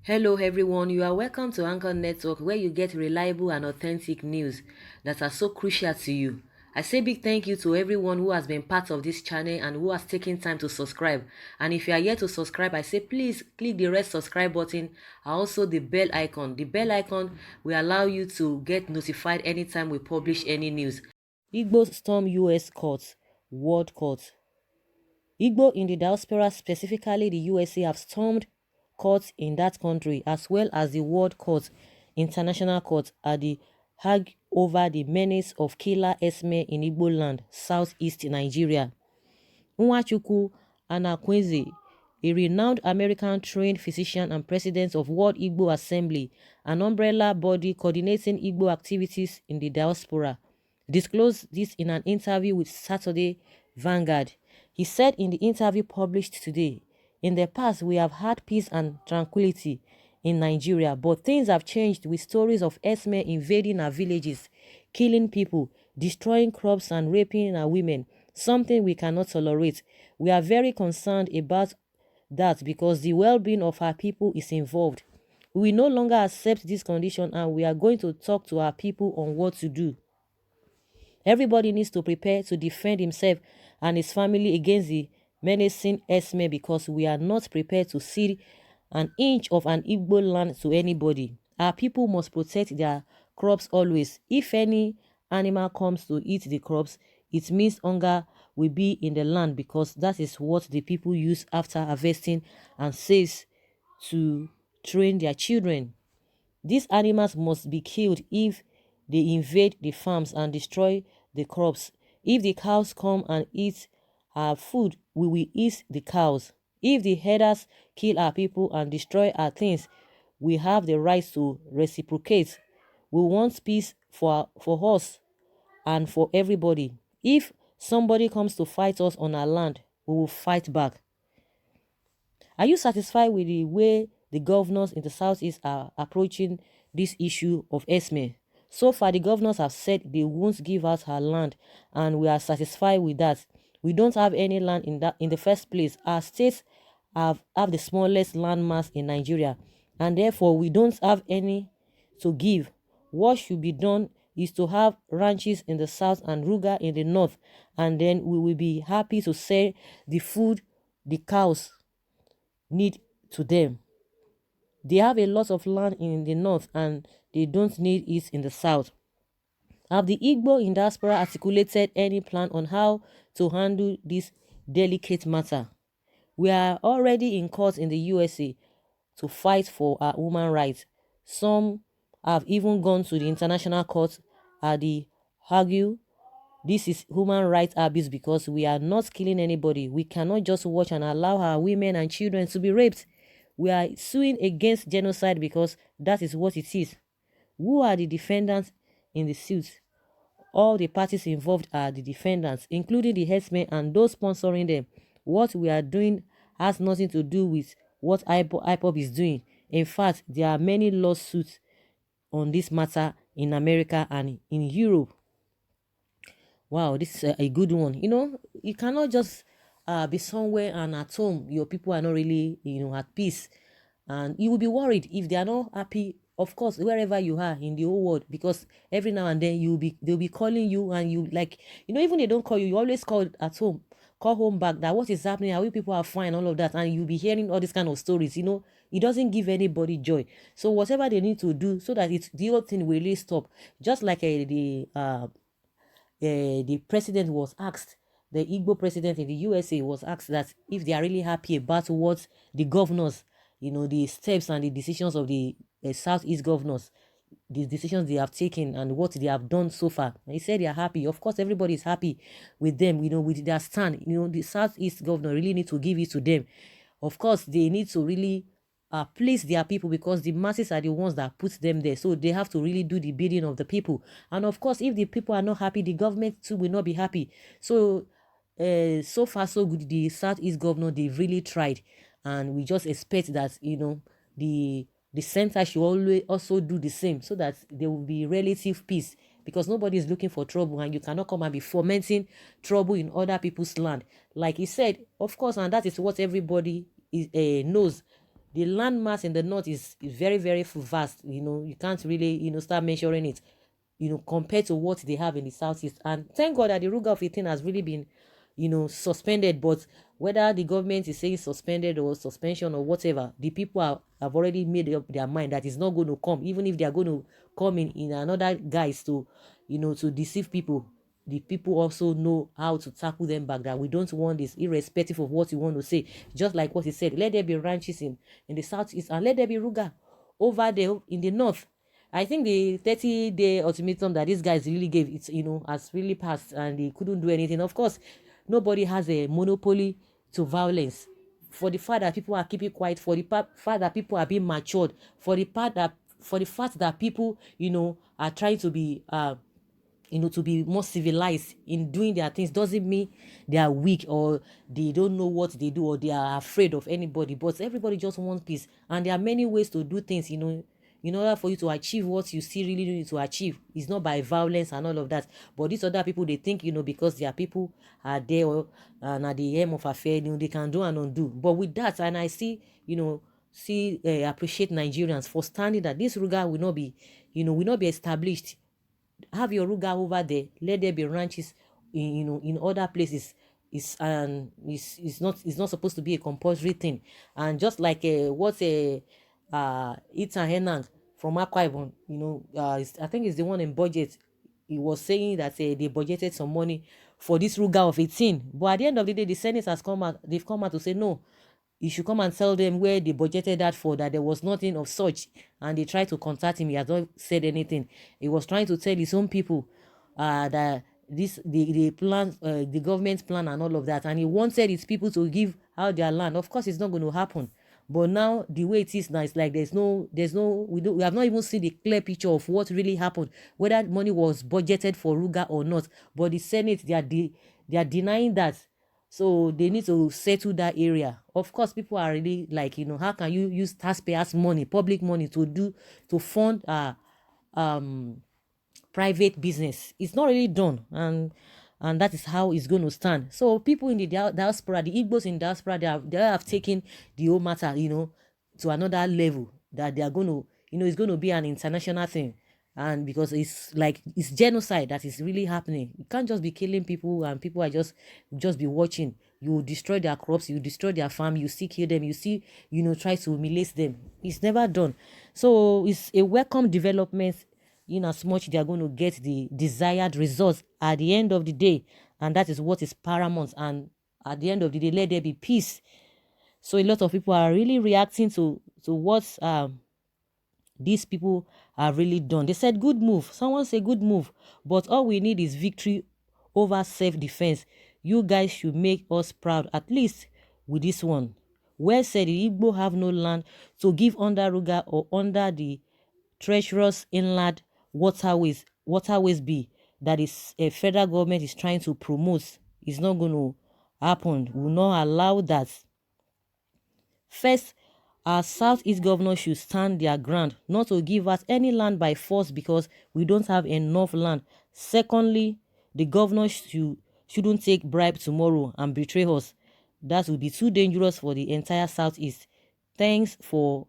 Hello, everyone. You are welcome to Anchor Network, where you get reliable and authentic news that are so crucial to you. I say big thank you to everyone who has been part of this channel and who has taken time to subscribe. And if you are yet to subscribe, I say please click the red subscribe button and also the bell icon. The bell icon will allow you to get notified anytime we publish any news. Igbos storm US courts, world court. Igbo in the diaspora, specifically the USA, have stormed courts in that country as well as the World Court, International Court, at the Hague over the menace of killer Esme in Igbo land, southeast Nigeria. Nwachukwu Anakweze, a renowned American-trained physician and president of World Igbo Assembly, an umbrella body coordinating Igbo activities in the diaspora, disclosed this in an interview with Saturday Vanguard. He said in the interview published today, "In the past, we have had peace and tranquility in Nigeria, but things have changed with stories of Esme invading our villages, killing people, destroying crops and raping our women, something we cannot tolerate. We are very concerned about that because the well-being of our people is involved. We will no longer accept this condition and we are going to talk to our people on what to do. Everybody needs to prepare to defend himself and his family against the menacing Esme because we are not prepared to cede an inch of an Igbo land to anybody. Our people must protect their crops always. If any animal comes to eat the crops, it means hunger will be in the land because that is what the people use after harvesting and says to train their children. These animals must be killed if they invade the farms and destroy the crops. If the cows come and eat our food, we will eat the cows. If the herders kill our people and destroy our things, we have the right to reciprocate. We want peace for us and for everybody. If somebody comes to fight us on our land, we will fight back." Are you satisfied with the way the governors in the southeast are approaching this issue of Esme? So far, the governors have said they won't give us our land, and we are satisfied with that. We don't have any land in the first place. Our states have the smallest land mass in Nigeria, and therefore we don't have any to give. What should be done is to have ranches in the south and ruga in the north, and then we will be happy to sell the food the cows need to them. They have a lot of land in the north and they don't need it in the south. Have the Igbo in diaspora articulated any plan on how to handle this delicate matter? We are already in court in the USA to fight for our human rights. Some have even gone to the international court at the Hague. This is human rights abuse because we are not killing anybody. We cannot just watch and allow our women and children to be raped. We are suing against genocide because that is what it is. Who are the defendants in the suit? All the parties involved are the defendants, including the herdsmen and those sponsoring them. What we are doing has nothing to do with what IPOB is doing. In fact, there are many lawsuits on this matter in America and in Europe. Wow, this is a good one. You cannot just be somewhere and at home, your people are not really, at peace. And you will be worried if they are not happy, of course, wherever you are in the whole world, because every now and then they'll be calling you and you like, even they don't call you, you always call at home, call home back that what is happening, how you people are fine, all of that, and you'll be hearing all these kind of stories. It doesn't give anybody joy. So whatever they need to do so that the whole thing will really stop, just like the president was asked, the Igbo president in the USA was asked that if they are really happy about what the governors, the steps and the decisions of the Southeast governors, the decisions they have taken and what they have done so far. And he said they are happy. Of course, everybody is happy with them, with their stand. The Southeast governor really need to give it to them. Of course, they need to really please their people because the masses are the ones that put them there. So they have to really do the bidding of the people. And of course, if the people are not happy, the government too will not be happy. So, so far so good. The Southeast governor, they really tried. And we just expect that, the center should always also do the same, so that there will be relative peace, because nobody is looking for trouble, and you cannot come and be fomenting trouble in other people's land. Like he said, of course, and that is what everybody knows. The landmass in the north is very, very vast. You can't really, start measuring it, compared to what they have in the southeast. And thank God that the Ruga of 18 has really been, suspended. But whether the government is saying suspended or suspension or whatever, the people have already made up their mind that it's not going to come, even if they are going to come in another guise to, to deceive people. The people also know how to tackle them back, that we don't want this, irrespective of what you want to say. Just like what he said, let there be ranches in the southeast, and let there be Ruga over there in the north. I think the 30-day ultimatum that these guys really gave, it's, has really passed, and they couldn't do anything. Of course, nobody has a monopoly to violence. For the fact that people are keeping quiet, for the fact that people are being matured, for the fact that people, are trying to be to be more civilized in doing their things, doesn't mean they are weak, or they don't know what they do, or they are afraid of anybody. But everybody just wants peace, and there are many ways to do things, in order for you to achieve what you see really need to achieve. It's not by violence and all of that. But these other people, they think, because their people are there, and at the end of affair, they can do and undo. But with that, and I see, appreciate Nigerians for standing that this Ruga will not be, will not be established. Have your Ruga over there. Let there be ranches in other places. It's not supposed to be a compulsory thing. And just like what Ethan Henang from Akwa Ibom, I think it's the one in budget. He was saying that they budgeted some money for this Ruga of 18. But at the end of the day, the Senate has come out. They've come out to say no. You should come and tell them where they budgeted that for, that there was nothing of such. And they tried to contact him. He has not said anything. He was trying to tell his own people that the plan, the government plan and all of that. And he wanted his people to give out their land. Of course, it's not going to happen. But now the way it is now, it's like we have not even seen the clear picture of what really happened, whether money was budgeted for Ruga or not. But the Senate, they are denying that. So they need to settle that area. Of course, people are really like, how can you use taxpayers' money, public money, to fund private business? It's not really done, and that is how it's going to stand. So people in the diaspora, the Igbos in diaspora, they have taken the whole matter, to another level, that they are going to, it's going to be an international thing. And because it's genocide that is really happening. You can't just be killing people, and people are just be watching. You destroy their crops, you destroy their farm, you see kill them, you see, try to humiliate them. It's never done. So it's a welcome development, in as much they are going to get the desired results at the end of the day. And that is what is paramount. And at the end of the day, let there be peace. So a lot of people are really reacting to what these people are really done. They said good move. Someone said good move. But all we need is victory over self-defense. You guys should make us proud, at least with this one. Well said, the Igbo have no land to give under Ruga or under the treacherous inland waterways be that is a federal government is trying to promote. It's not going to happen. We will not allow that. First, our Southeast governors should stand their ground, not to give us any land by force because we don't have enough land. Secondly, the governors shouldn't take bribe tomorrow and betray us. That would be too dangerous for the entire Southeast. Thanks for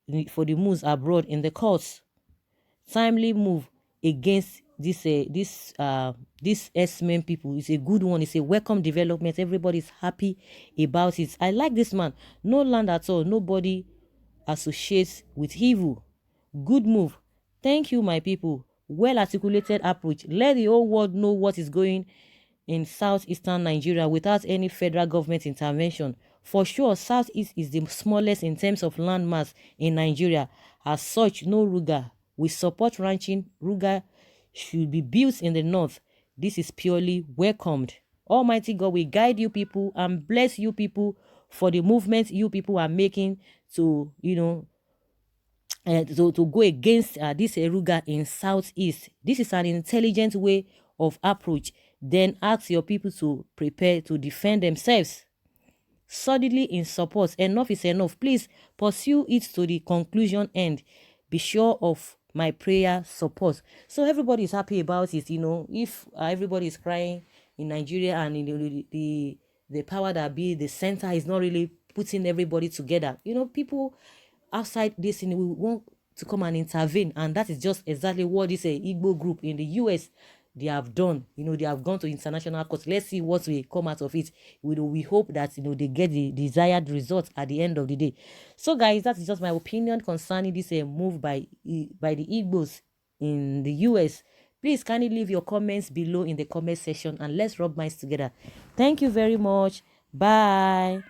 the moves abroad in the courts. Timely move against this S-men people. It's a good one. It's a welcome development. Everybody's happy about it. I like this man. No land at all. Nobody associates with evil. Good move. Thank you, my people. Well articulated approach. Let the whole world know what is going in southeastern Nigeria without any federal government intervention. For sure, Southeast is the smallest in terms of landmass in Nigeria. As such, no Ruga. We support ranching. Ruga should be built in the north. This is purely welcomed. Almighty God will guide you people and bless you people for the movement you people are making to, to go against this Ruga in Southeast. This is an intelligent way of approach. Then ask your people to prepare to defend themselves. solidly in support. Enough is enough. Please pursue it to the conclusion end. Be sure of my prayer support. So everybody is happy about it. If everybody is crying in Nigeria, and the power that be, the center is not really putting everybody together. People outside this we want to come and intervene, and that is just exactly what this Igbo group in the US they have done. They have gone to international court. Let's see what will come out of it. We hope that they get the desired result at the end of the day. So guys, that is just my opinion concerning this move by the Igbos in the US. Please kindly leave your comments below in the comment section, and let's rub minds together. Thank you very much. Bye.